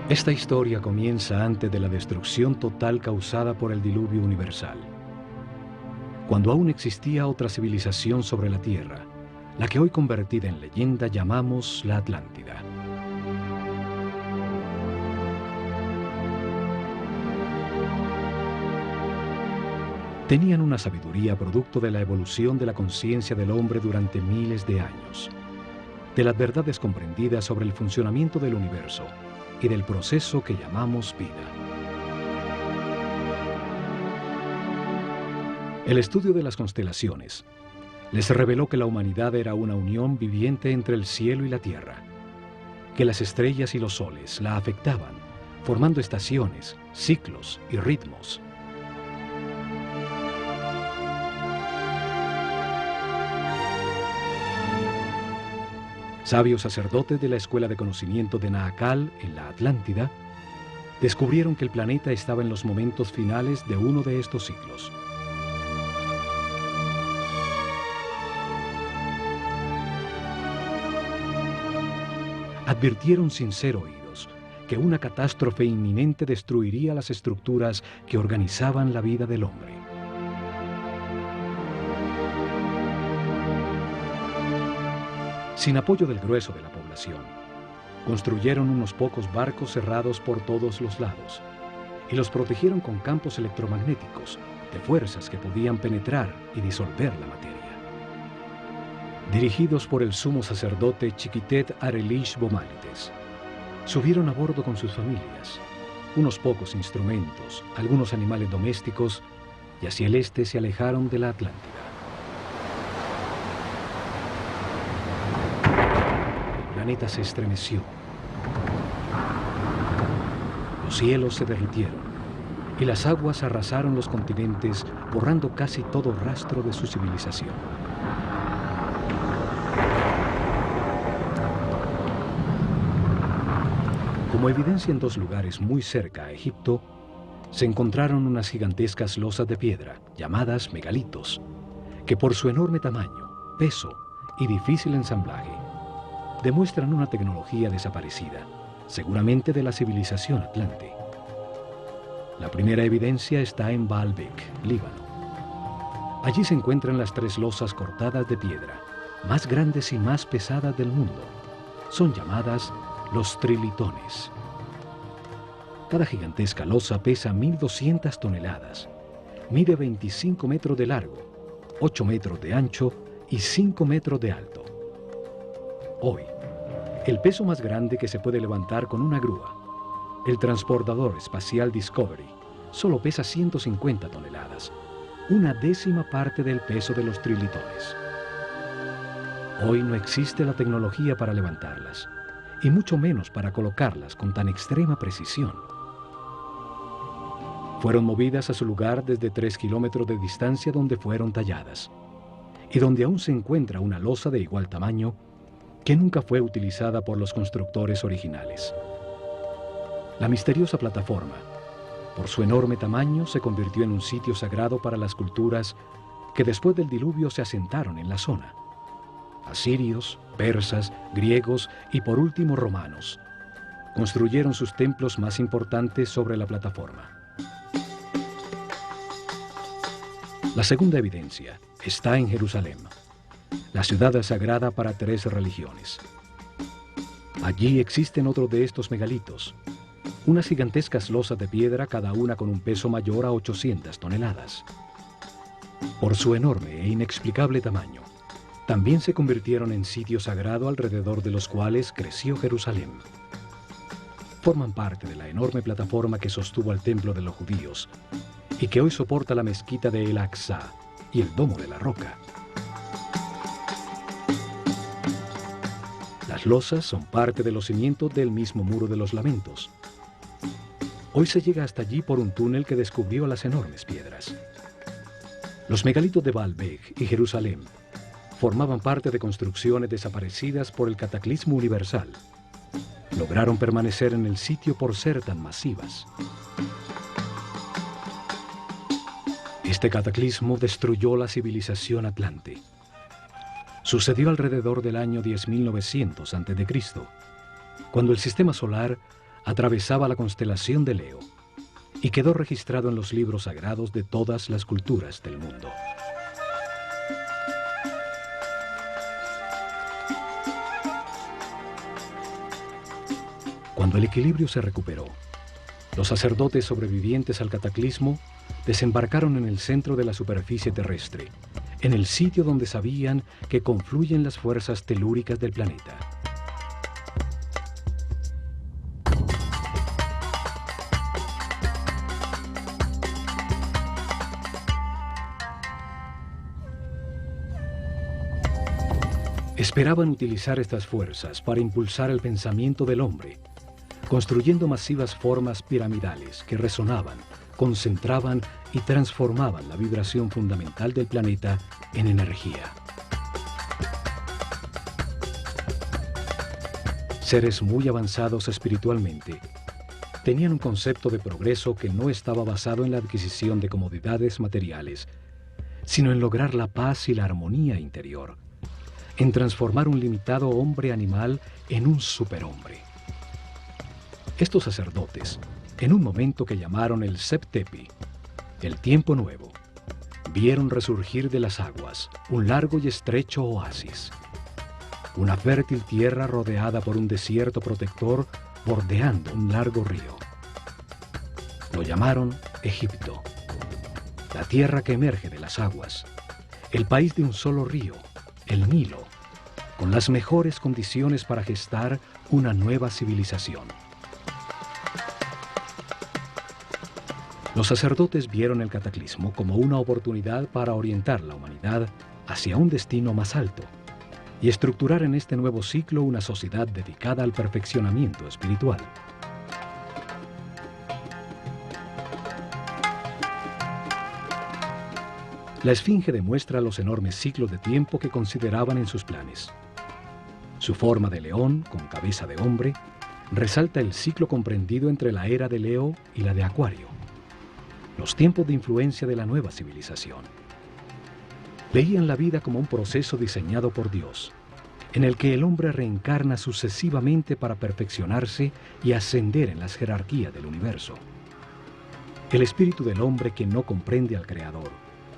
Esta historia comienza antes de la destrucción total causada por el diluvio universal, cuando aún existía otra civilización sobre la Tierra, la que hoy convertida en leyenda llamamos la Atlántida. Tenían una sabiduría producto de la evolución de la conciencia del hombre durante miles de años, de las verdades comprendidas sobre el funcionamiento del universo y del proceso que llamamos vida. El estudio de las constelaciones les reveló que la humanidad era una unión viviente entre el cielo y la tierra, que las estrellas y los soles la afectaban, formando estaciones, ciclos y ritmos. Sabios sacerdotes de la Escuela de Conocimiento de Naakal, en la Atlántida, descubrieron que el planeta estaba en los momentos finales de uno de estos ciclos. Advirtieron sin ser oídos que una catástrofe inminente destruiría las estructuras que organizaban la vida del hombre. Sin apoyo del grueso de la población, construyeron unos pocos barcos cerrados por todos los lados y los protegieron con campos electromagnéticos de fuerzas que podían penetrar y disolver la materia. Dirigidos por el sumo sacerdote Chiquitet Arelish Bomalites, subieron a bordo con sus familias, unos pocos instrumentos, algunos animales domésticos, y hacia el este se alejaron de la Atlántida. El planeta se estremeció. Los cielos se derritieron y las aguas arrasaron los continentes, borrando casi todo rastro de su civilización. Como evidencia en dos lugares muy cerca a Egipto, se encontraron unas gigantescas losas de piedra, llamadas megalitos, que por su enorme tamaño, peso y difícil ensamblaje, demuestran una tecnología desaparecida, seguramente de la civilización atlante. La primera evidencia está en Baalbek, Líbano. Allí se encuentran las tres losas cortadas de piedra, más grandes y más pesadas del mundo. Son llamadas los trilitones. Cada gigantesca losa pesa 1.200 toneladas, mide 25 metros de largo, 8 metros de ancho y 5 metros de alto. Hoy, el peso más grande que se puede levantar con una grúa, el transportador espacial Discovery, solo pesa 150 toneladas, una décima parte del peso de los trilitones. Hoy no existe la tecnología para levantarlas, y mucho menos para colocarlas con tan extrema precisión. Fueron movidas a su lugar desde 3 kilómetros de distancia donde fueron talladas, y donde aún se encuentra una losa de igual tamaño que nunca fue utilizada por los constructores originales. La misteriosa plataforma, por su enorme tamaño, se convirtió en un sitio sagrado para las culturas que después del diluvio se asentaron en la zona. Asirios, persas, griegos y por último romanos construyeron sus templos más importantes sobre la plataforma. La segunda evidencia está en Jerusalén, la ciudad sagrada para 3 religiones. Allí existen otros de estos megalitos, unas gigantescas losas de piedra, cada una con un peso mayor a 800 toneladas. Por su enorme e inexplicable tamaño, también se convirtieron en sitio sagrado alrededor de los cuales creció Jerusalén. Forman parte de la enorme plataforma que sostuvo al templo de los judíos y que hoy soporta la mezquita de El Aqsa y el Domo de la Roca. Las losas son parte de los cimientos del mismo Muro de los Lamentos. Hoy se llega hasta allí por un túnel que descubrió las enormes piedras. Los megalitos de Baalbek y Jerusalén formaban parte de construcciones desaparecidas por el cataclismo universal. Lograron permanecer en el sitio por ser tan masivas. Este cataclismo destruyó la civilización atlante. Sucedió alrededor del año 10.900 a.C., cuando el sistema solar atravesaba la constelación de Leo y quedó registrado en los libros sagrados de todas las culturas del mundo. Cuando el equilibrio se recuperó, los sacerdotes sobrevivientes al cataclismo desembarcaron en el centro de la superficie terrestre, en el sitio donde sabían que confluyen las fuerzas telúricas del planeta. Esperaban utilizar estas fuerzas para impulsar el pensamiento del hombre, construyendo masivas formas piramidales que resonaban, concentraban y transformaban la vibración fundamental del planeta en energía. Seres muy avanzados espiritualmente tenían un concepto de progreso que no estaba basado en la adquisición de comodidades materiales, sino en lograr la paz y la armonía interior, en transformar un limitado hombre animal en un superhombre. Estos sacerdotes, en un momento que llamaron el Septepi, el tiempo nuevo, vieron resurgir de las aguas un largo y estrecho oasis, una fértil tierra rodeada por un desierto protector bordeando un largo río. Lo llamaron Egipto, la tierra que emerge de las aguas, el país de un solo río, el Nilo, con las mejores condiciones para gestar una nueva civilización. Los sacerdotes vieron el cataclismo como una oportunidad para orientar la humanidad hacia un destino más alto y estructurar en este nuevo ciclo una sociedad dedicada al perfeccionamiento espiritual. La Esfinge demuestra los enormes ciclos de tiempo que consideraban en sus planes. Su forma de león, con cabeza de hombre, resalta el ciclo comprendido entre la era de Leo y la de Acuario, los tiempos de influencia de la nueva civilización. Veían la vida como un proceso diseñado por Dios, en el que el hombre reencarna sucesivamente para perfeccionarse y ascender en las jerarquías del universo. El espíritu del hombre que no comprende al Creador,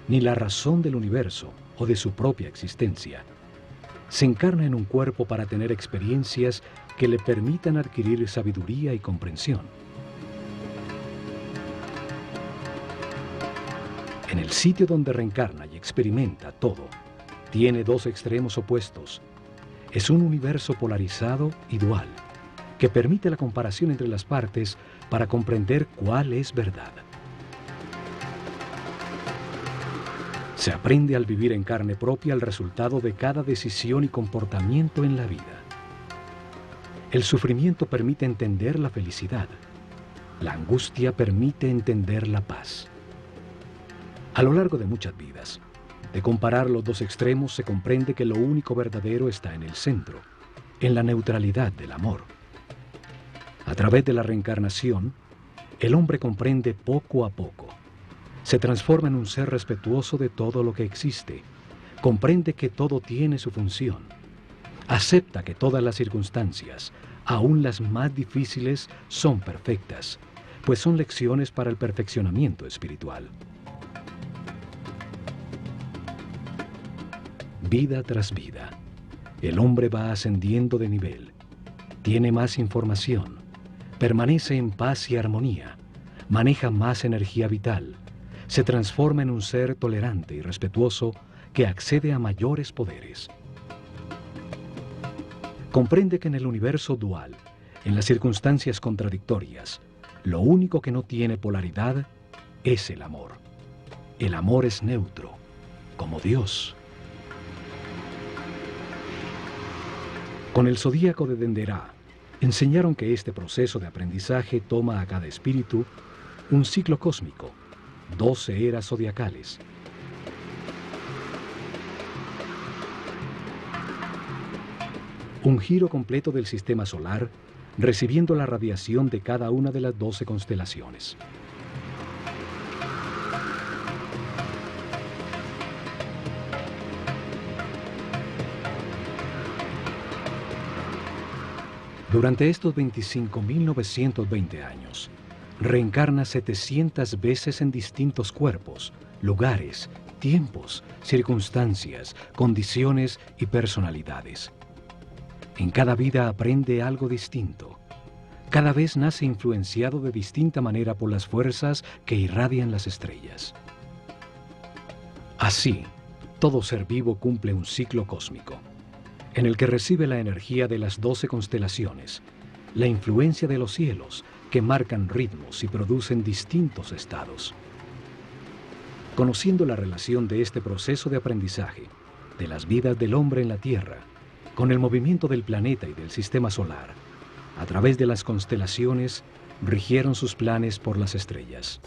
ni la razón del universo o de su propia existencia, se encarna en un cuerpo para tener experiencias que le permitan adquirir sabiduría y comprensión. En el sitio donde reencarna y experimenta todo, tiene dos extremos opuestos. Es un universo polarizado y dual, que permite la comparación entre las partes para comprender cuál es verdad. Se aprende al vivir en carne propia el resultado de cada decisión y comportamiento en la vida. El sufrimiento permite entender la felicidad. La angustia permite entender la paz. A lo largo de muchas vidas, de comparar los dos extremos se comprende que lo único verdadero está en el centro, en la neutralidad del amor. A través de la reencarnación, el hombre comprende poco a poco. Se transforma en un ser respetuoso de todo lo que existe, comprende que todo tiene su función, acepta que todas las circunstancias, aún las más difíciles, son perfectas, pues son lecciones para el perfeccionamiento espiritual. Vida tras vida, el hombre va ascendiendo de nivel, tiene más información, permanece en paz y armonía, maneja más energía vital, se transforma en un ser tolerante y respetuoso que accede a mayores poderes. Comprende que en el universo dual, en las circunstancias contradictorias, lo único que no tiene polaridad es el amor. El amor es neutro, como Dios. Con el zodíaco de Denderá, enseñaron que este proceso de aprendizaje toma a cada espíritu un ciclo cósmico, 12 eras zodiacales. Un giro completo del sistema solar, recibiendo la radiación de cada una de las 12 constelaciones. Durante estos 25.920 años, reencarna 700 veces en distintos cuerpos, lugares, tiempos, circunstancias, condiciones y personalidades. En cada vida aprende algo distinto. Cada vez nace influenciado de distinta manera por las fuerzas que irradian las estrellas. Así, todo ser vivo cumple un ciclo cósmico, en el que recibe la energía de las 12 constelaciones, la influencia de los cielos, que marcan ritmos y producen distintos estados. Conociendo la relación de este proceso de aprendizaje, de las vidas del hombre en la Tierra, con el movimiento del planeta y del sistema solar, a través de las constelaciones, rigieron sus planes por las estrellas.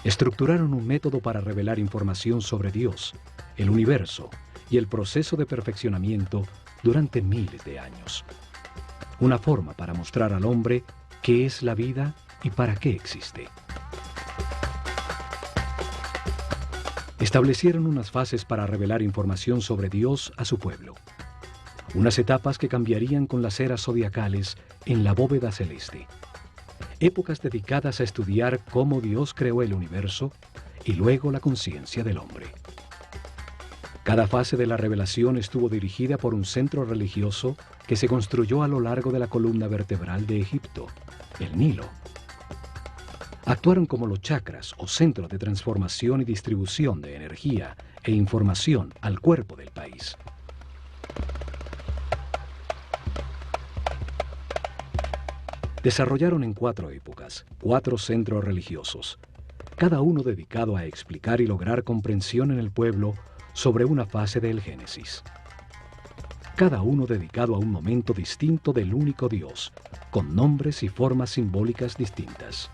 Estructuraron un método para revelar información sobre Dios, el universo y el proceso de perfeccionamiento durante miles de años. Una forma para mostrar al hombre qué es la vida y para qué existe. Establecieron unas fases para revelar información sobre Dios a su pueblo. Unas etapas que cambiarían con las eras zodiacales en la bóveda celeste. Épocas dedicadas a estudiar cómo Dios creó el universo y luego la conciencia del hombre. Cada fase de la revelación estuvo dirigida por un centro religioso que se construyó a lo largo de la columna vertebral de Egipto, el Nilo. Actuaron como los chakras o centros de transformación y distribución de energía e información al cuerpo del país. Desarrollaron en 4 épocas, 4 centros religiosos, cada uno dedicado a explicar y lograr comprensión en el pueblo sobre una fase del Génesis. Cada uno dedicado a un momento distinto del único Dios, con nombres y formas simbólicas distintas.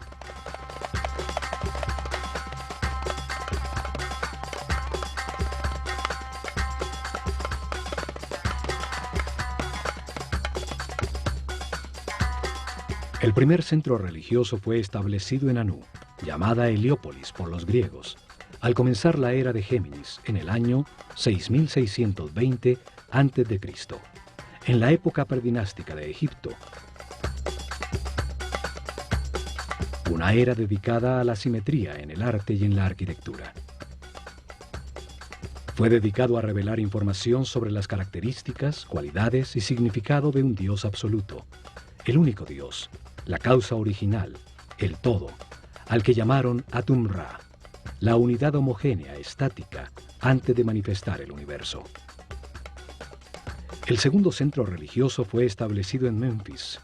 El primer centro religioso fue establecido en Anu, llamada Heliópolis por los griegos, al comenzar la era de Géminis en el año 6620 a.C., en la época predinástica de Egipto. Una era dedicada a la simetría en el arte y en la arquitectura. Fue dedicado a revelar información sobre las características, cualidades y significado de un Dios absoluto, el único Dios, la causa original, el todo, al que llamaron Atum-Ra, la unidad homogénea, estática, antes de manifestar el universo. El segundo centro religioso fue establecido en Memphis,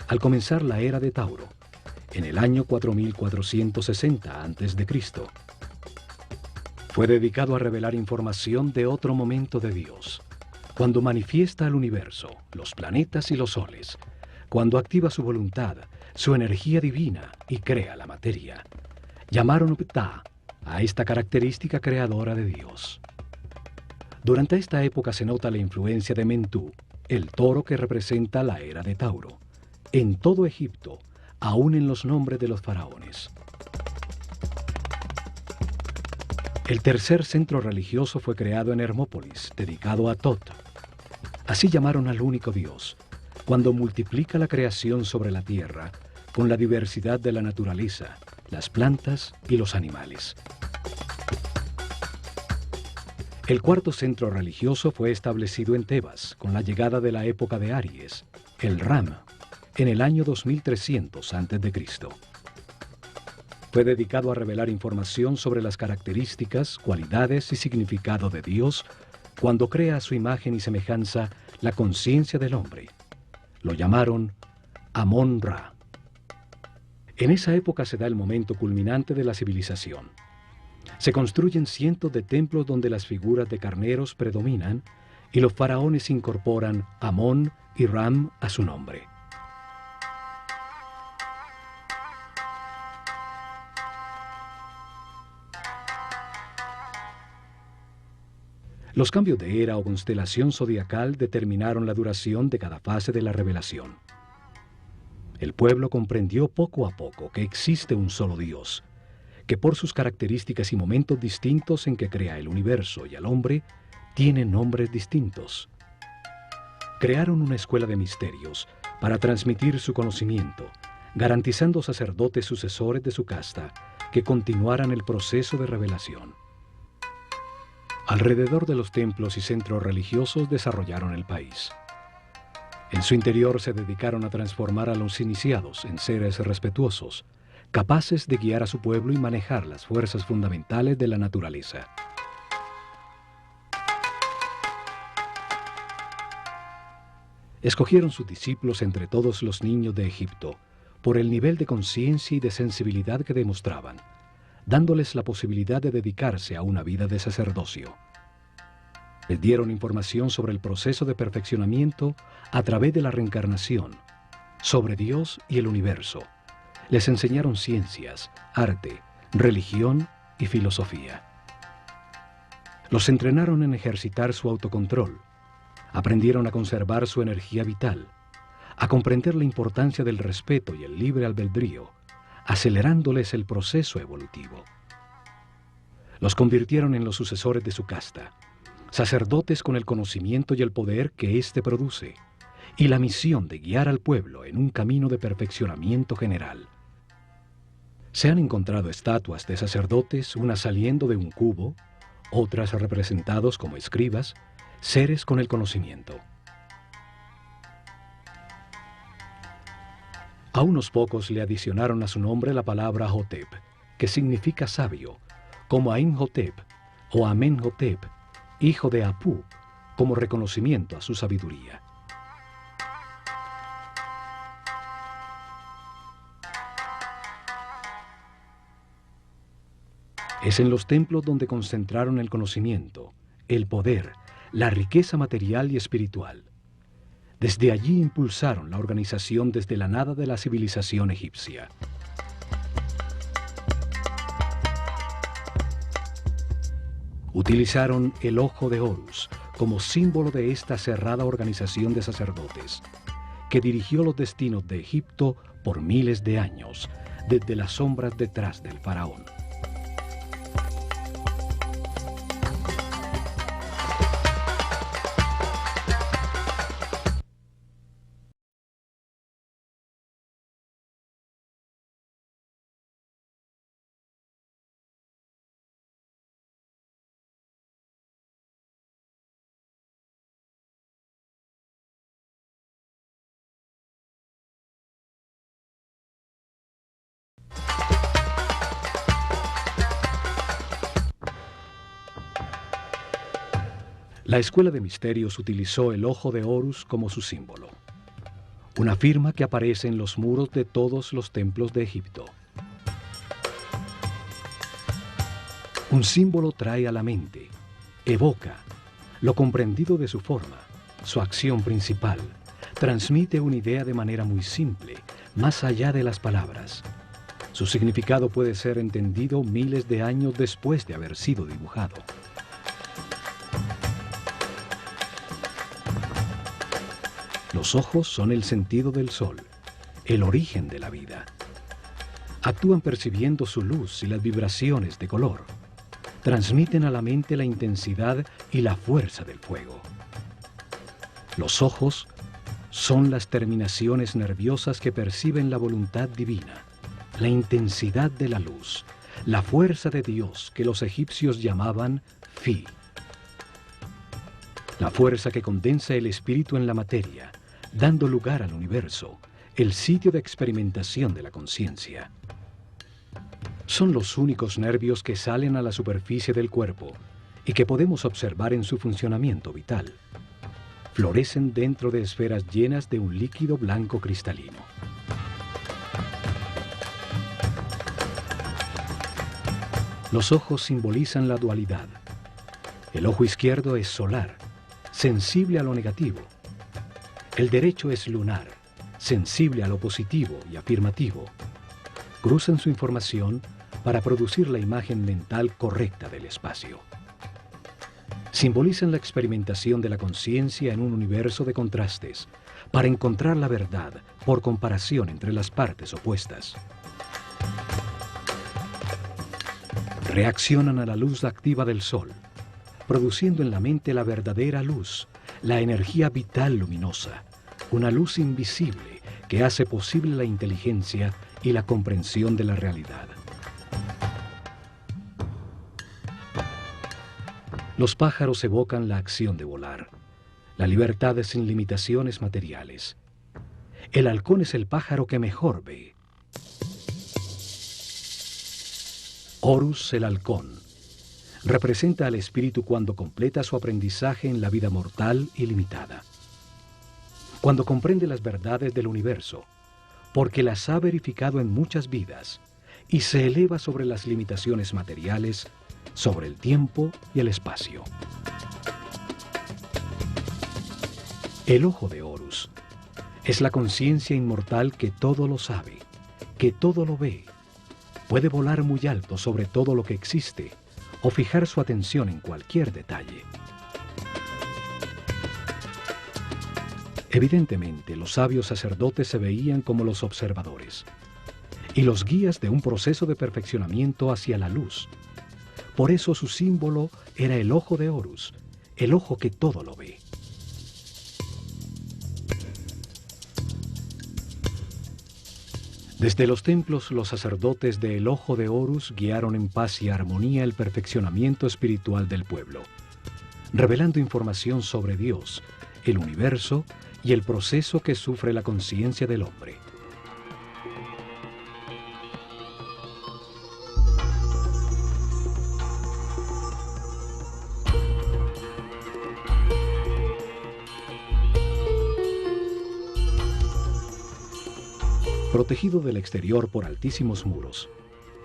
al comenzar la era de Tauro, en el año 4460 a.C. Fue dedicado a revelar información de otro momento de Dios, cuando manifiesta al universo, los planetas y los soles, cuando activa su voluntad, su energía divina y crea la materia. Llamaron Ptah a esta característica creadora de Dios. Durante esta época se nota la influencia de Mentú, el toro que representa la era de Tauro, en todo Egipto, aún en los nombres de los faraones. El tercer centro religioso fue creado en Hermópolis, dedicado a Tot. Así llamaron al único Dios, cuando multiplica la creación sobre la tierra con la diversidad de la naturaleza, las plantas y los animales. El cuarto centro religioso fue establecido en Tebas con la llegada de la época de Aries, el Ram, en el año 2300 a.C. Fue dedicado a revelar información sobre las características, cualidades y significado de Dios cuando crea a su imagen y semejanza la conciencia del hombre. Lo llamaron Amón-Ra. En esa época se da el momento culminante de la civilización. Se construyen cientos de templos donde las figuras de carneros predominan y los faraones incorporan Amón y Ram a su nombre. Los cambios de era o constelación zodiacal determinaron la duración de cada fase de la revelación. El pueblo comprendió poco a poco que existe un solo Dios, que por sus características y momentos distintos en que crea el universo y al hombre, tiene nombres distintos. Crearon una escuela de misterios para transmitir su conocimiento, garantizando sacerdotes sucesores de su casta que continuaran el proceso de revelación. Alrededor de los templos y centros religiosos desarrollaron el país. En su interior se dedicaron a transformar a los iniciados en seres respetuosos, capaces de guiar a su pueblo y manejar las fuerzas fundamentales de la naturaleza. Escogieron sus discípulos entre todos los niños de Egipto por el nivel de conciencia y de sensibilidad que demostraban, dándoles la posibilidad de dedicarse a una vida de sacerdocio. Les dieron información sobre el proceso de perfeccionamiento a través de la reencarnación, sobre Dios y el universo. Les enseñaron ciencias, arte, religión y filosofía. Los entrenaron en ejercitar su autocontrol. Aprendieron a conservar su energía vital, a comprender la importancia del respeto y el libre albedrío, acelerándoles el proceso evolutivo. Los convirtieron en los sucesores de su casta, sacerdotes con el conocimiento y el poder que éste produce, y la misión de guiar al pueblo en un camino de perfeccionamiento general. Se han encontrado estatuas de sacerdotes, unas saliendo de un cubo, otras representados como escribas, seres con el conocimiento. A unos pocos le adicionaron a su nombre la palabra Hotep, que significa sabio, como a Imhotep o Amenhotep, hijo de Apú, como reconocimiento a su sabiduría. Es en los templos donde concentraron el conocimiento, el poder, la riqueza material y espiritual. Desde allí impulsaron la organización desde la nada de la civilización egipcia. Utilizaron el ojo de Horus como símbolo de esta cerrada organización de sacerdotes, que dirigió los destinos de Egipto por miles de años, desde las sombras detrás del faraón. La Escuela de Misterios utilizó el ojo de Horus como su símbolo, una firma que aparece en los muros de todos los templos de Egipto. Un símbolo trae a la mente, evoca lo comprendido de su forma, su acción principal, transmite una idea de manera muy simple, más allá de las palabras. Su significado puede ser entendido miles de años después de haber sido dibujado. Los ojos son el sentido del sol, el origen de la vida. Actúan percibiendo su luz y las vibraciones de color. Transmiten a la mente la intensidad y la fuerza del fuego. Los ojos son las terminaciones nerviosas que perciben la voluntad divina, la intensidad de la luz, la fuerza de Dios que los egipcios llamaban Fi. La fuerza que condensa el espíritu en la materia, dando lugar al universo, el sitio de experimentación de la conciencia. Son los únicos nervios que salen a la superficie del cuerpo y que podemos observar en su funcionamiento vital. Florecen dentro de esferas llenas de un líquido blanco cristalino. Los ojos simbolizan la dualidad. El ojo izquierdo es solar, sensible a lo negativo. El derecho es lunar, sensible a lo positivo y afirmativo. Cruzan su información para producir la imagen mental correcta del espacio. Simbolizan la experimentación de la conciencia en un universo de contrastes, para encontrar la verdad por comparación entre las partes opuestas. Reaccionan a la luz activa del sol, produciendo en la mente la verdadera luz, la energía vital luminosa, una luz invisible que hace posible la inteligencia y la comprensión de la realidad. Los pájaros evocan la acción de volar, la libertad sin limitaciones materiales. El halcón es el pájaro que mejor ve. Horus, el halcón, representa al espíritu cuando completa su aprendizaje en la vida mortal y limitada. Cuando comprende las verdades del universo, porque las ha verificado en muchas vidas, y se eleva sobre las limitaciones materiales, sobre el tiempo y el espacio. El ojo de Horus es la conciencia inmortal que todo lo sabe, que todo lo ve. Puede volar muy alto sobre todo lo que existe o fijar su atención en cualquier detalle. Evidentemente, los sabios sacerdotes se veían como los observadores y los guías de un proceso de perfeccionamiento hacia la luz. Por eso su símbolo era el ojo de Horus, el ojo que todo lo ve. Desde los templos, los sacerdotes del ojo de Horus guiaron en paz y armonía el perfeccionamiento espiritual del pueblo, revelando información sobre Dios, el universo y el proceso que sufre la conciencia del hombre. Protegido del exterior por altísimos muros,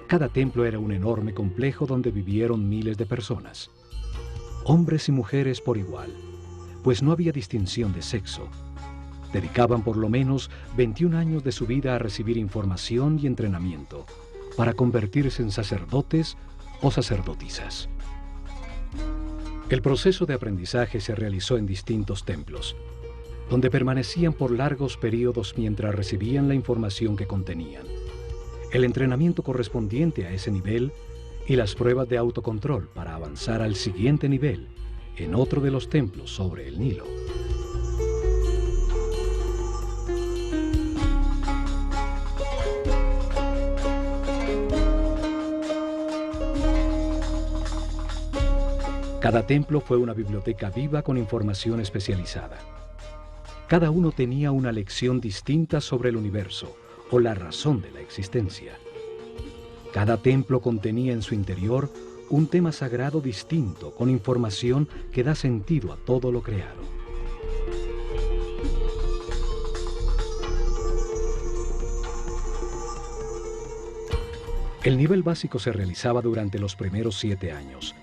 cada templo era un enorme complejo donde vivieron miles de personas, hombres y mujeres por igual, pues no había distinción de sexo. Dedicaban por lo menos 21 años de su vida a recibir información y entrenamiento para convertirse en sacerdotes o sacerdotisas. El proceso de aprendizaje se realizó en distintos templos, donde permanecían por largos periodos mientras recibían la información que contenían, el entrenamiento correspondiente a ese nivel y las pruebas de autocontrol para avanzar al siguiente nivel en otro de los templos sobre el Nilo. Cada templo fue una biblioteca viva con información especializada. Cada uno tenía una lección distinta sobre el universo o la razón de la existencia. Cada templo contenía en su interior un tema sagrado distinto con información que da sentido a todo lo creado. El nivel básico se realizaba durante los primeros 7 años,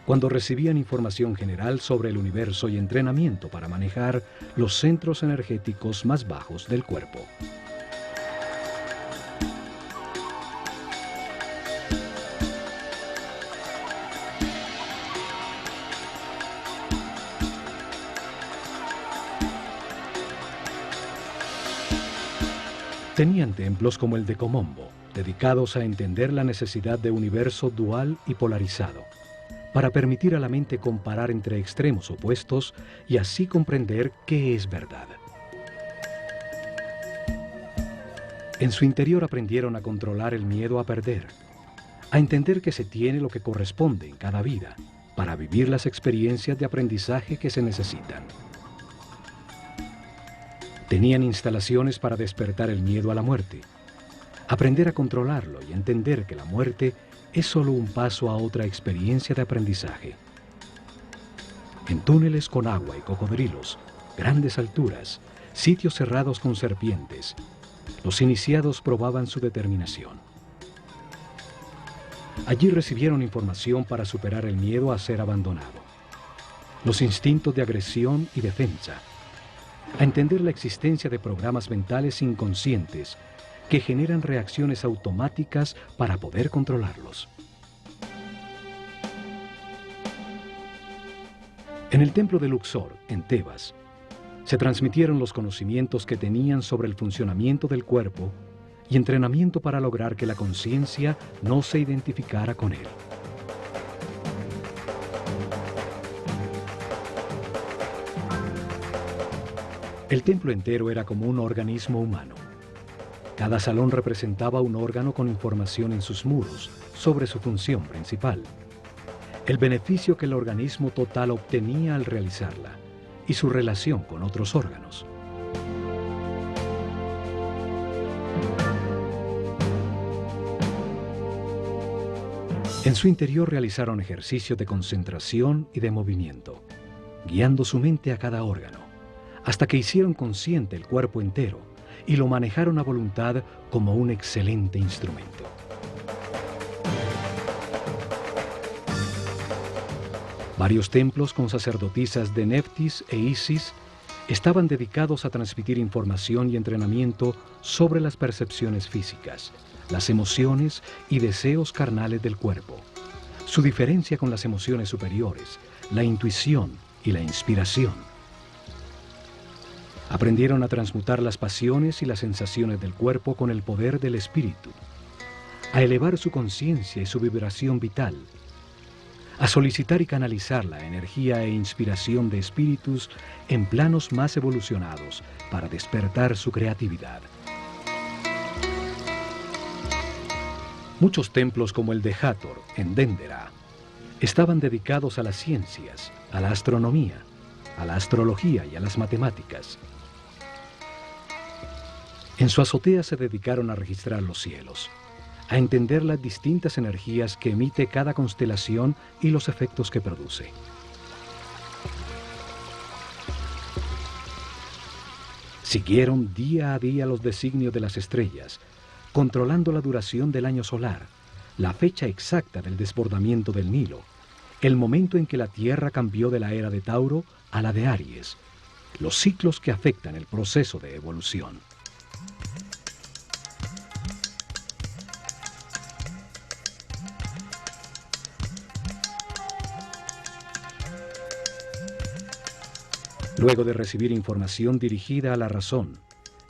cuando recibían información general sobre el universo y entrenamiento para manejar los centros energéticos más bajos del cuerpo. Tenían templos como el de Komombo, dedicados a entender la necesidad de un universo dual y polarizado, para permitir a la mente comparar entre extremos opuestos y así comprender qué es verdad. En su interior aprendieron a controlar el miedo a perder, a entender que se tiene lo que corresponde en cada vida, para vivir las experiencias de aprendizaje que se necesitan. Tenían instalaciones para despertar el miedo a la muerte, aprender a controlarlo y entender que la muerte es solo un paso a otra experiencia de aprendizaje. En túneles con agua y cocodrilos, grandes alturas, sitios cerrados con serpientes, los iniciados probaban su determinación. Allí recibieron información para superar el miedo a ser abandonado, los instintos de agresión y defensa, a entender la existencia de programas mentales inconscientes que generan reacciones automáticas para poder controlarlos. En el templo de Luxor, en Tebas, se transmitieron los conocimientos que tenían sobre el funcionamiento del cuerpo y entrenamiento para lograr que la conciencia no se identificara con él. El templo entero era como un organismo humano, Cada salón representaba un órgano con información en sus muros sobre su función principal, el beneficio que el organismo total obtenía al realizarla y su relación con otros órganos. En su interior realizaron ejercicios de concentración y de movimiento, guiando su mente a cada órgano, hasta que hicieron consciente el cuerpo entero y lo manejaron a voluntad como un excelente instrumento. Varios templos con sacerdotisas de Neftis e Isis estaban dedicados a transmitir información y entrenamiento sobre las percepciones físicas, las emociones y deseos carnales del cuerpo, su diferencia con las emociones superiores, la intuición y la inspiración. Aprendieron a transmutar las pasiones y las sensaciones del cuerpo con el poder del espíritu, a elevar su conciencia y su vibración vital, a solicitar y canalizar la energía e inspiración de espíritus en planos más evolucionados para despertar su creatividad. Muchos templos como el de Hathor, en Dendera, estaban dedicados a las ciencias, a la astronomía, a la astrología y a las matemáticas. En su azotea se dedicaron a registrar los cielos, a entender las distintas energías que emite cada constelación y los efectos que produce. Siguieron día a día los designios de las estrellas, controlando la duración del año solar, la fecha exacta del desbordamiento del Nilo, el momento en que la Tierra cambió de la era de Tauro a la de Aries, los ciclos que afectan el proceso de evolución. Luego de recibir información dirigida a la razón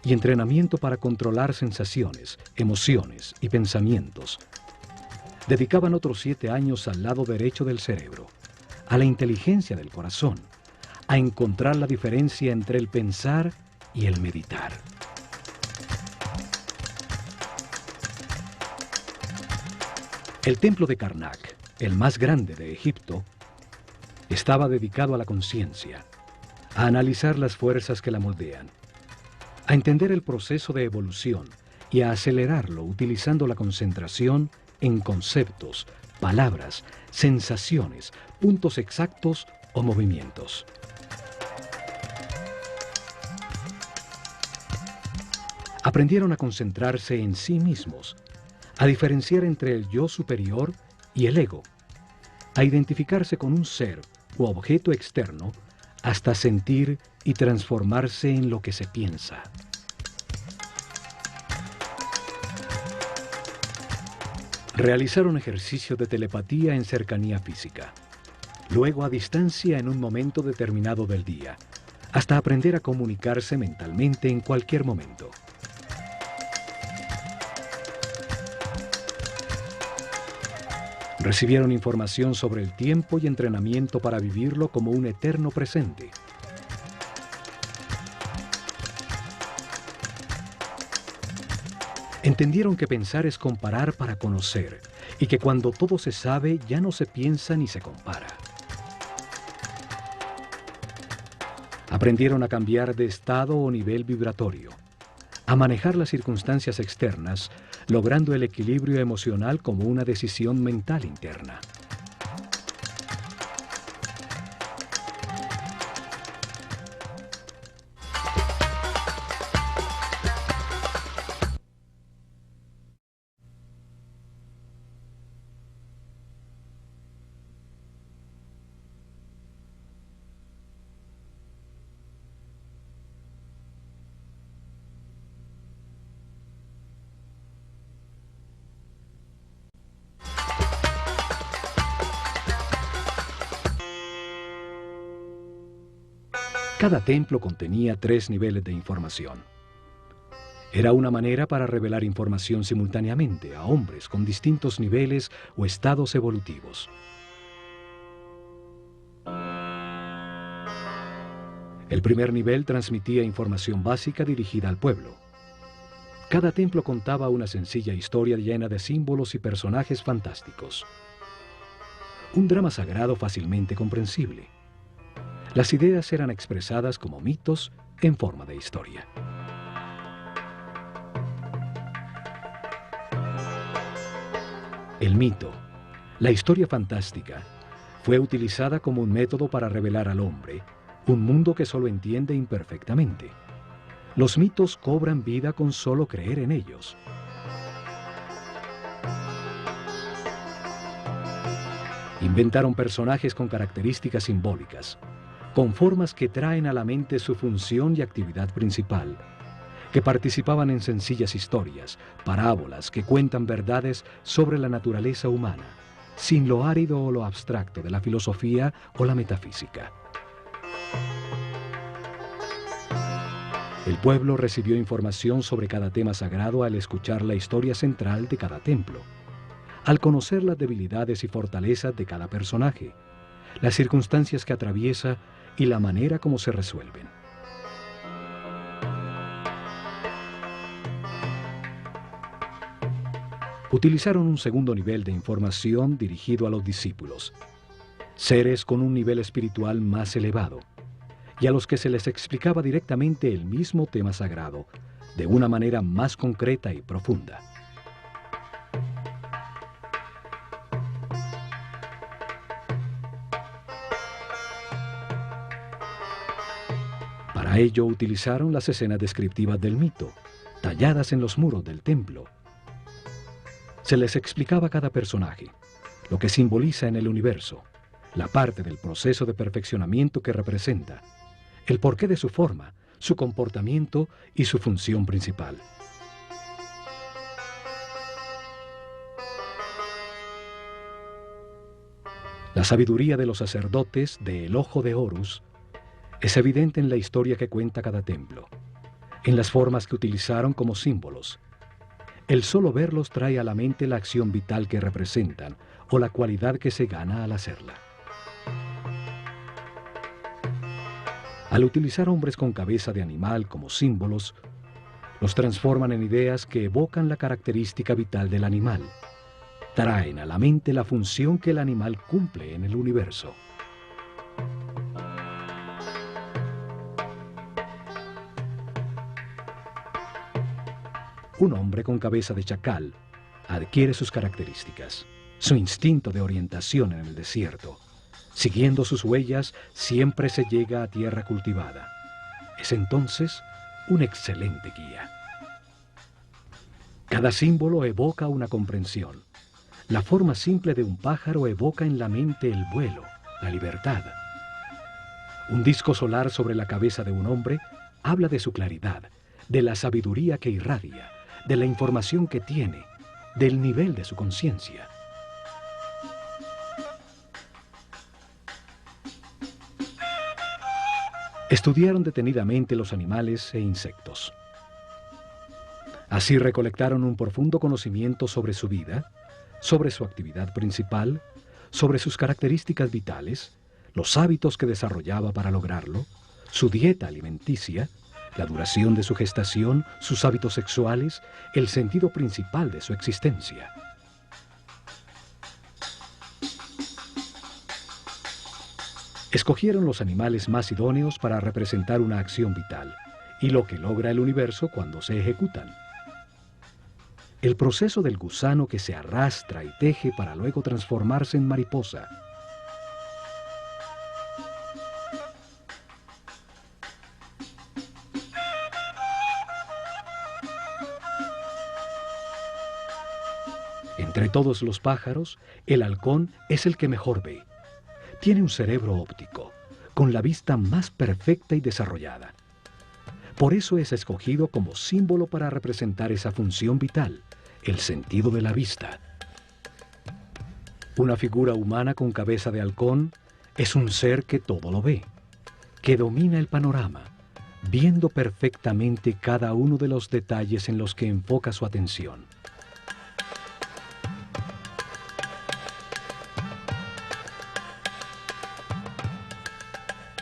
y entrenamiento para controlar sensaciones, emociones y pensamientos, dedicaban otros 7 años al lado derecho del cerebro, a la inteligencia del corazón, a encontrar la diferencia entre el pensar y el meditar. El templo de Karnak, el más grande de Egipto, estaba dedicado a la conciencia, a analizar las fuerzas que la moldean, a entender el proceso de evolución y a acelerarlo utilizando la concentración en conceptos, palabras, sensaciones, puntos exactos o movimientos. Aprendieron a concentrarse en sí mismos, a diferenciar entre el yo superior y el ego, a identificarse con un ser u objeto externo hasta sentir y transformarse en lo que se piensa. Realizaron ejercicios de telepatía en cercanía física, luego a distancia en un momento determinado del día, hasta aprender a comunicarse mentalmente en cualquier momento. Recibieron información sobre el tiempo y entrenamiento para vivirlo como un eterno presente. Entendieron que pensar es comparar para conocer, y que cuando todo se sabe ya no se piensa ni se compara. Aprendieron a cambiar de estado o nivel vibratorio, a manejar las circunstancias externas, logrando el equilibrio emocional como una decisión mental interna. Cada templo contenía 3 niveles de información. Era una manera para revelar información simultáneamente a hombres con distintos niveles o estados evolutivos. El primer nivel transmitía información básica dirigida al pueblo. Cada templo contaba una sencilla historia llena de símbolos y personajes fantásticos. Un drama sagrado fácilmente comprensible. Las ideas eran expresadas como mitos en forma de historia. El mito, la historia fantástica, fue utilizada como un método para revelar al hombre un mundo que solo entiende imperfectamente. Los mitos cobran vida con solo creer en ellos. Inventaron personajes con características simbólicas, con formas que traen a la mente su función y actividad principal, que participaban en sencillas historias, parábolas que cuentan verdades sobre la naturaleza humana, sin lo árido o lo abstracto de la filosofía o la metafísica. El pueblo recibió información sobre cada tema sagrado al escuchar la historia central de cada templo, al conocer las debilidades y fortalezas de cada personaje, las circunstancias que atraviesa y la manera como se resuelven. Utilizaron un segundo nivel de información dirigido a los discípulos, seres con un nivel espiritual más elevado, y a los que se les explicaba directamente el mismo tema sagrado, de una manera más concreta y profunda. Para ello utilizaron las escenas descriptivas del mito, talladas en los muros del templo. Se les explicaba cada personaje, lo que simboliza en el universo, la parte del proceso de perfeccionamiento que representa, el porqué de su forma, su comportamiento y su función principal. La sabiduría de los sacerdotes de El Ojo de Horus es evidente en la historia que cuenta cada templo, en las formas que utilizaron como símbolos. El solo verlos trae a la mente la acción vital que representan o la cualidad que se gana al hacerla. Al utilizar hombres con cabeza de animal como símbolos, los transforman en ideas que evocan la característica vital del animal. Traen a la mente la función que el animal cumple en el universo. Un hombre con cabeza de chacal adquiere sus características, su instinto de orientación en el desierto. Siguiendo sus huellas, siempre se llega a tierra cultivada. Es entonces un excelente guía. Cada símbolo evoca una comprensión. La forma simple de un pájaro evoca en la mente el vuelo, la libertad. Un disco solar sobre la cabeza de un hombre habla de su claridad, de la sabiduría que irradia, de la información que tiene, del nivel de su conciencia. Estudiaron detenidamente los animales e insectos. Así recolectaron un profundo conocimiento sobre su vida, sobre su actividad principal, sobre sus características vitales, los hábitos que desarrollaba para lograrlo, su dieta alimenticia, la duración de su gestación, sus hábitos sexuales, el sentido principal de su existencia. Escogieron los animales más idóneos para representar una acción vital y lo que logra el universo cuando se ejecutan. El proceso del gusano que se arrastra y teje para luego transformarse en mariposa. Entre todos los pájaros, el halcón es el que mejor ve. Tiene un cerebro óptico, con la vista más perfecta y desarrollada. Por eso es escogido como símbolo para representar esa función vital, el sentido de la vista. Una figura humana con cabeza de halcón es un ser que todo lo ve, que domina el panorama, viendo perfectamente cada uno de los detalles en los que enfoca su atención.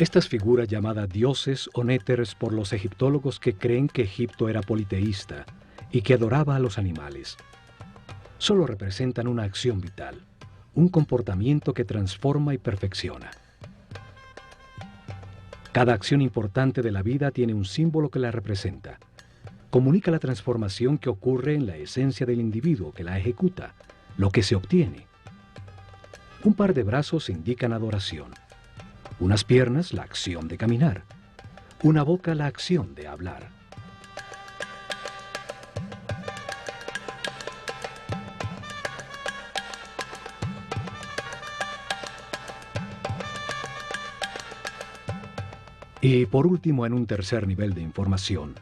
Estas figuras llamadas dioses o néteres por los egiptólogos que creen que Egipto era politeísta y que adoraba a los animales. Solo representan una acción vital, un comportamiento que transforma y perfecciona. Cada acción importante de la vida tiene un símbolo que la representa. Comunica la transformación que ocurre en la esencia del individuo que la ejecuta, lo que se obtiene. Un par de brazos indican adoración, unas piernas la acción de caminar, una boca la acción de hablar. Y por último, en un tercer nivel de información,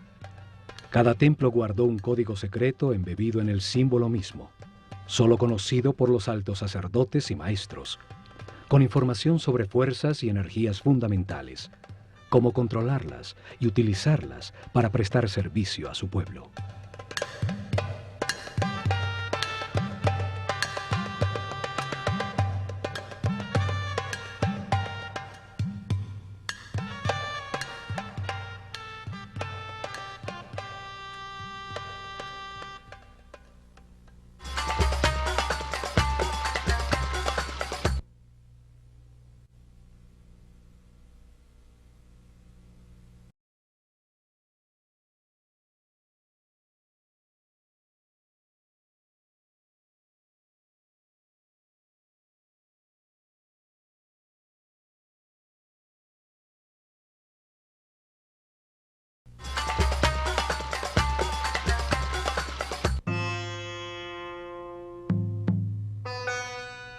cada templo guardó un código secreto embebido en el símbolo mismo, solo conocido por los altos sacerdotes y maestros, con información sobre fuerzas y energías fundamentales, cómo controlarlas y utilizarlas para prestar servicio a su pueblo.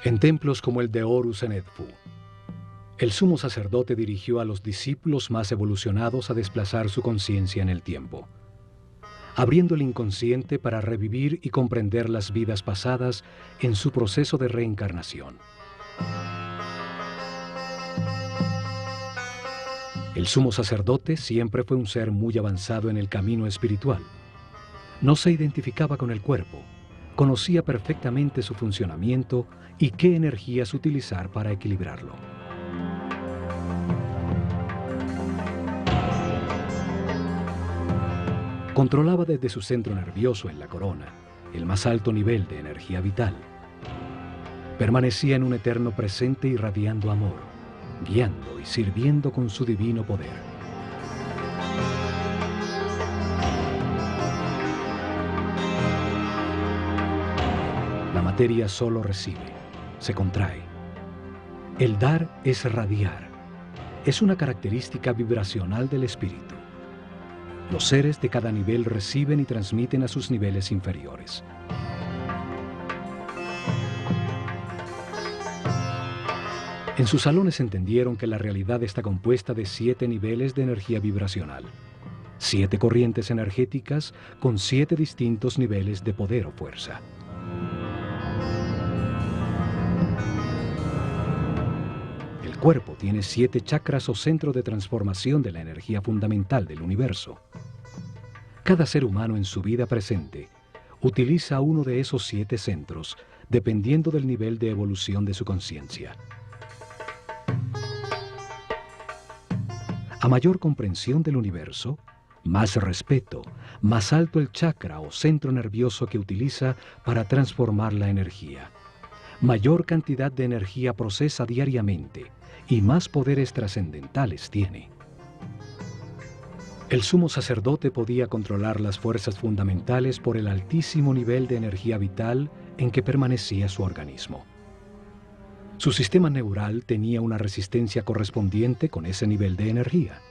En templos como el de Horus en Edfu, el sumo sacerdote dirigió a los discípulos más evolucionados a desplazar su conciencia en el tiempo, abriendo el inconsciente para revivir y comprender las vidas pasadas en su proceso de reencarnación. El sumo sacerdote siempre fue un ser muy avanzado en el camino espiritual. No se identificaba con el cuerpo, conocía perfectamente su funcionamiento y qué energías utilizar para equilibrarlo. Controlaba desde su centro nervioso en la corona el más alto nivel de energía vital. Permanecía en un eterno presente irradiando amor, guiando y sirviendo con su divino poder. La materia solo recibe, se contrae. El dar es radiar. Es una característica vibracional del espíritu. Los seres de cada nivel reciben y transmiten a sus niveles inferiores. En sus salones entendieron que la realidad está compuesta de 7 niveles de energía vibracional, 7 corrientes energéticas con 7 distintos niveles de poder o fuerza. El cuerpo tiene 7 chakras o centros de transformación de la energía fundamental del universo. Cada ser humano en su vida presente utiliza uno de esos 7 centros, dependiendo del nivel de evolución de su conciencia. A mayor comprensión del universo, más respeto, más alto el chakra o centro nervioso que utiliza para transformar la energía. Mayor cantidad de energía procesa diariamente y más poderes trascendentales tiene. El sumo sacerdote podía controlar las fuerzas fundamentales por el altísimo nivel de energía vital en que permanecía su organismo. Su sistema neural tenía una resistencia correspondiente con ese nivel de energía.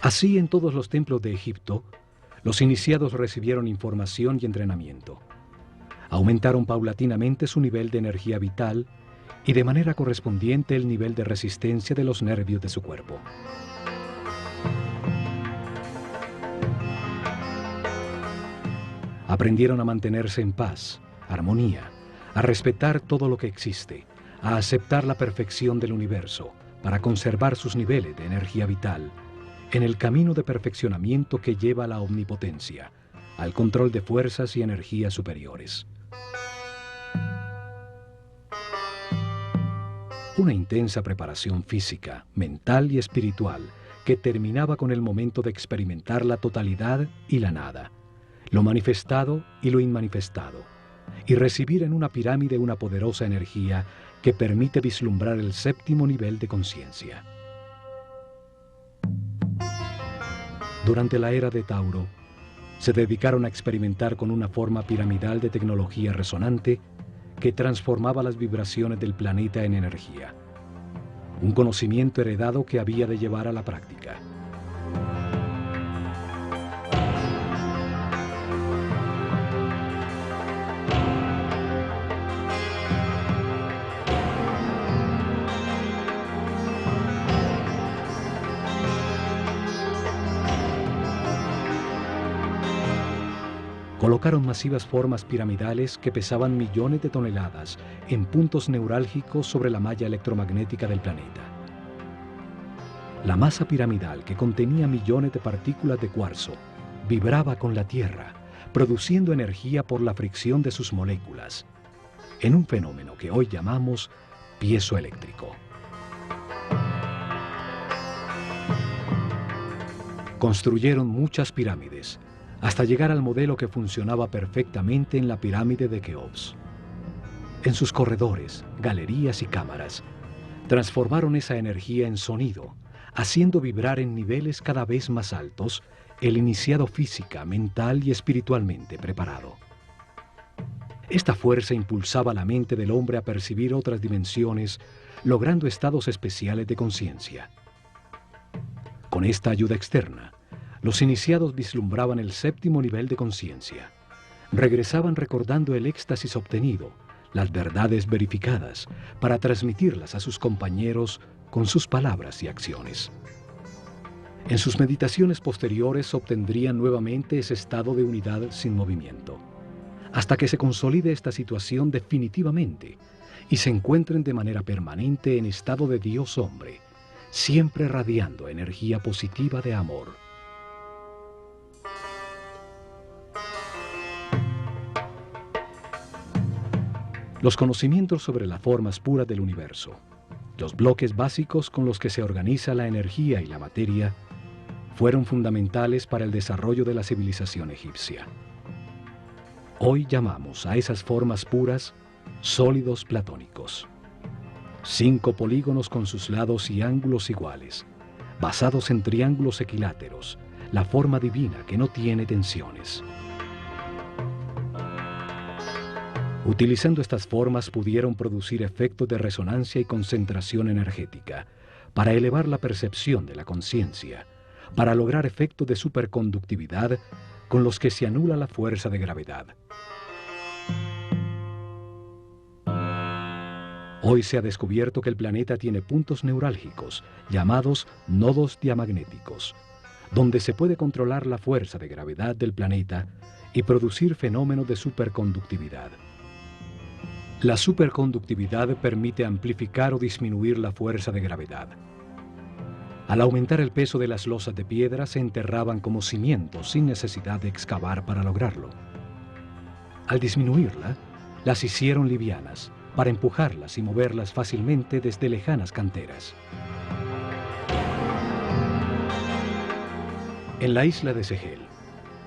Así, en todos los templos de Egipto, los iniciados recibieron información y entrenamiento. Aumentaron paulatinamente su nivel de energía vital y de manera correspondiente el nivel de resistencia de los nervios de su cuerpo. Aprendieron a mantenerse en paz, armonía, a respetar todo lo que existe, a aceptar la perfección del universo para conservar sus niveles de energía vital en el camino de perfeccionamiento que lleva a la omnipotencia, al control de fuerzas y energías superiores. Una intensa preparación física, mental y espiritual que terminaba con el momento de experimentar la totalidad y la nada, lo manifestado y lo inmanifestado, y recibir en una pirámide una poderosa energía que permite vislumbrar el séptimo nivel de conciencia. Durante la era de Tauro, se dedicaron a experimentar con una forma piramidal de tecnología resonante que transformaba las vibraciones del planeta en energía. Un conocimiento heredado que había de llevar a la práctica. Colocaron masivas formas piramidales que pesaban millones de toneladas en puntos neurálgicos sobre la malla electromagnética del planeta. La masa piramidal, que contenía millones de partículas de cuarzo, vibraba con la Tierra, produciendo energía por la fricción de sus moléculas, en un fenómeno que hoy llamamos piezoeléctrico. Construyeron muchas pirámides, hasta llegar al modelo que funcionaba perfectamente en la pirámide de Keops. En sus corredores, galerías y cámaras, transformaron esa energía en sonido, haciendo vibrar en niveles cada vez más altos el iniciado física, mental y espiritualmente preparado. Esta fuerza impulsaba la mente del hombre a percibir otras dimensiones, logrando estados especiales de conciencia. Con esta ayuda externa, los iniciados vislumbraban el séptimo nivel de conciencia. Regresaban recordando el éxtasis obtenido, las verdades verificadas, para transmitirlas a sus compañeros con sus palabras y acciones. En sus meditaciones posteriores obtendrían nuevamente ese estado de unidad sin movimiento, hasta que se consolide esta situación definitivamente y se encuentren de manera permanente en estado de Dios-hombre, siempre radiando energía positiva de amor. Los conocimientos sobre las formas puras del universo, los bloques básicos con los que se organiza la energía y la materia, fueron fundamentales para el desarrollo de la civilización egipcia. Hoy llamamos a esas formas puras sólidos platónicos. 5 polígonos con sus lados y ángulos iguales, basados en triángulos equiláteros, la forma divina que no tiene tensiones. Utilizando estas formas pudieron producir efectos de resonancia y concentración energética para elevar la percepción de la conciencia, para lograr efectos de superconductividad con los que se anula la fuerza de gravedad. Hoy se ha descubierto que el planeta tiene puntos neurálgicos, llamados nodos diamagnéticos, donde se puede controlar la fuerza de gravedad del planeta y producir fenómenos de superconductividad. La superconductividad permite amplificar o disminuir la fuerza de gravedad. Al aumentar el peso de las losas de piedra, se enterraban como cimientos sin necesidad de excavar para lograrlo. Al disminuirla, las hicieron livianas, para empujarlas y moverlas fácilmente desde lejanas canteras. En la isla de Segel,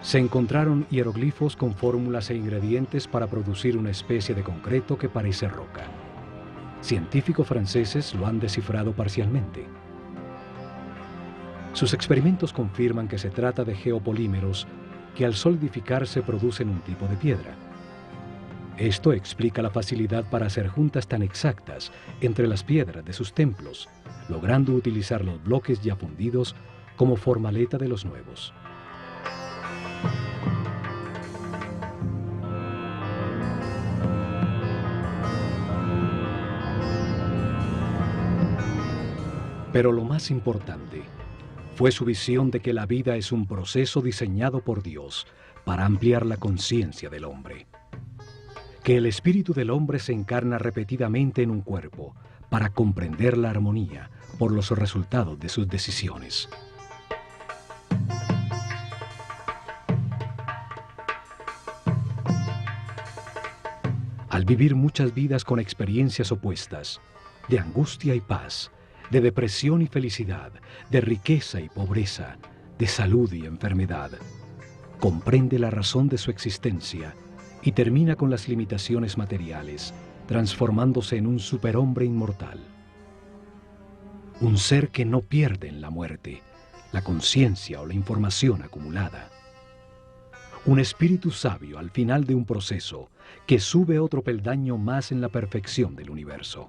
se encontraron hieroglifos con fórmulas e ingredientes para producir una especie de concreto que parece roca. Científicos franceses lo han descifrado parcialmente. Sus experimentos confirman que se trata de geopolímeros que al solidificarse producen un tipo de piedra. Esto explica la facilidad para hacer juntas tan exactas entre las piedras de sus templos, logrando utilizar los bloques ya fundidos como formaleta de los nuevos. Pero lo más importante fue su visión de que la vida es un proceso diseñado por Dios para ampliar la conciencia del hombre. Que el espíritu del hombre se encarna repetidamente en un cuerpo para comprender la armonía por los resultados de sus decisiones. Al vivir muchas vidas con experiencias opuestas, de angustia y paz, de depresión y felicidad, de riqueza y pobreza, de salud y enfermedad. Comprende la razón de su existencia y termina con las limitaciones materiales, transformándose en un superhombre inmortal. Un ser que no pierde en la muerte la conciencia o la información acumulada. Un espíritu sabio al final de un proceso que sube otro peldaño más en la perfección del universo.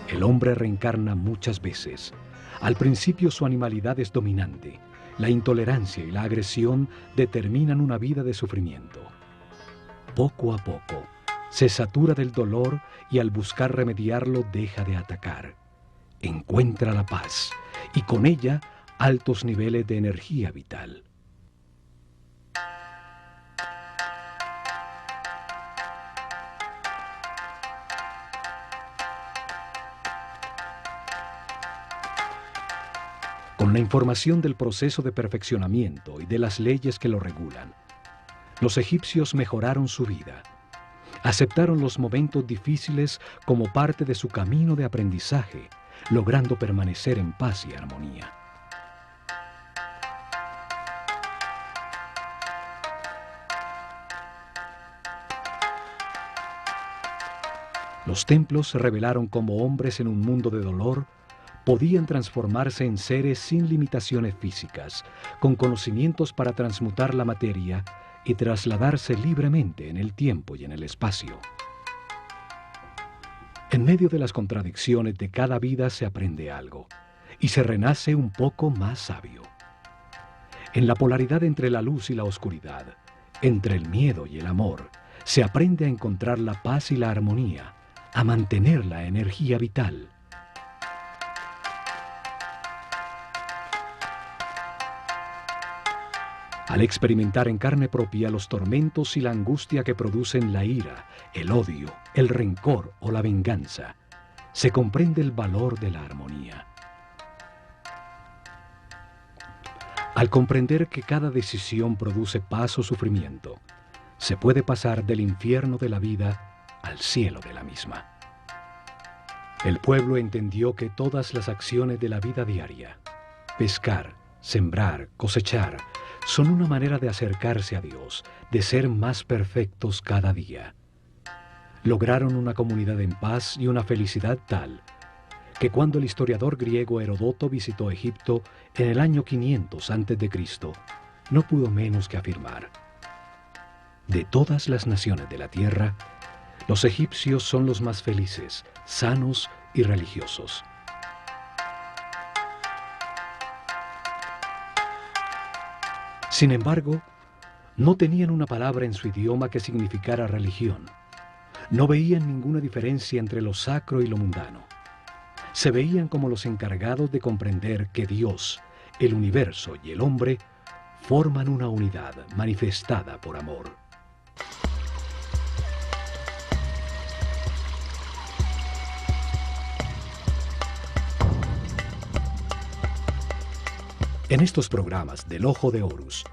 El hombre reencarna muchas veces. Al principio su animalidad es dominante. La intolerancia y la agresión determinan una vida de sufrimiento. Poco a poco, se satura del dolor y al buscar remediarlo deja de atacar. Encuentra la paz y con ella altos niveles de energía vital. Con la información del proceso de perfeccionamiento y de las leyes que lo regulan, los egipcios mejoraron su vida. Aceptaron los momentos difíciles como parte de su camino de aprendizaje, logrando permanecer en paz y armonía. Los templos se revelaron como hombres en un mundo de dolor. Podían transformarse en seres sin limitaciones físicas, con conocimientos para transmutar la materia y trasladarse libremente en el tiempo y en el espacio. En medio de las contradicciones de cada vida se aprende algo y se renace un poco más sabio. En la polaridad entre la luz y la oscuridad, entre el miedo y el amor, se aprende a encontrar la paz y la armonía, a mantener la energía vital. Al experimentar en carne propia los tormentos y la angustia que producen la ira, el odio, el rencor o la venganza, se comprende el valor de la armonía. Al comprender que cada decisión produce paz o sufrimiento, se puede pasar del infierno de la vida al cielo de la misma. El pueblo entendió que todas las acciones de la vida diaria, pescar, sembrar, cosechar, son una manera de acercarse a Dios, de ser más perfectos cada día. Lograron una comunidad en paz y una felicidad tal que cuando el historiador griego Heródoto visitó Egipto en el año 500 a.C., no pudo menos que afirmar: de todas las naciones de la tierra, los egipcios son los más felices, sanos y religiosos. Sin embargo, no tenían una palabra en su idioma que significara religión. No veían ninguna diferencia entre lo sacro y lo mundano. Se veían como los encargados de comprender que Dios, el universo y el hombre forman una unidad manifestada por amor. En estos programas del Ojo de Horus,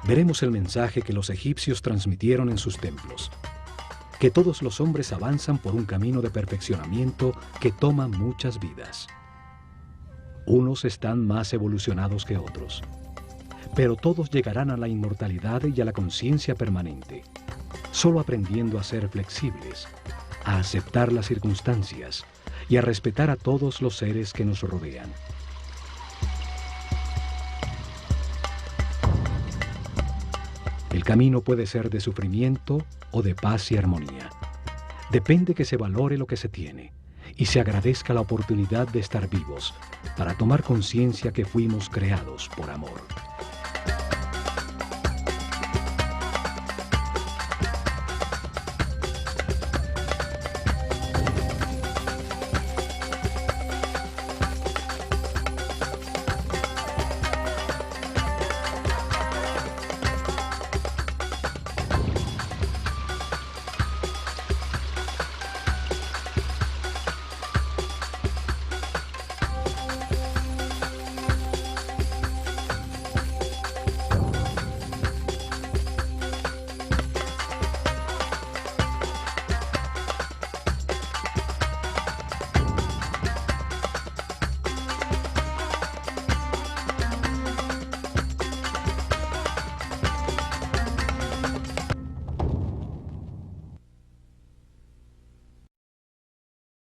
veremos el mensaje que los egipcios transmitieron en sus templos, que todos los hombres avanzan por un camino de perfeccionamiento que toma muchas vidas. Unos están más evolucionados que otros, pero todos llegarán a la inmortalidad y a la conciencia permanente, solo aprendiendo a ser flexibles, a aceptar las circunstancias y a respetar a todos los seres que nos rodean. El camino puede ser de sufrimiento o de paz y armonía. Depende que se valore lo que se tiene y se agradezca la oportunidad de estar vivos para tomar conciencia que fuimos creados por amor.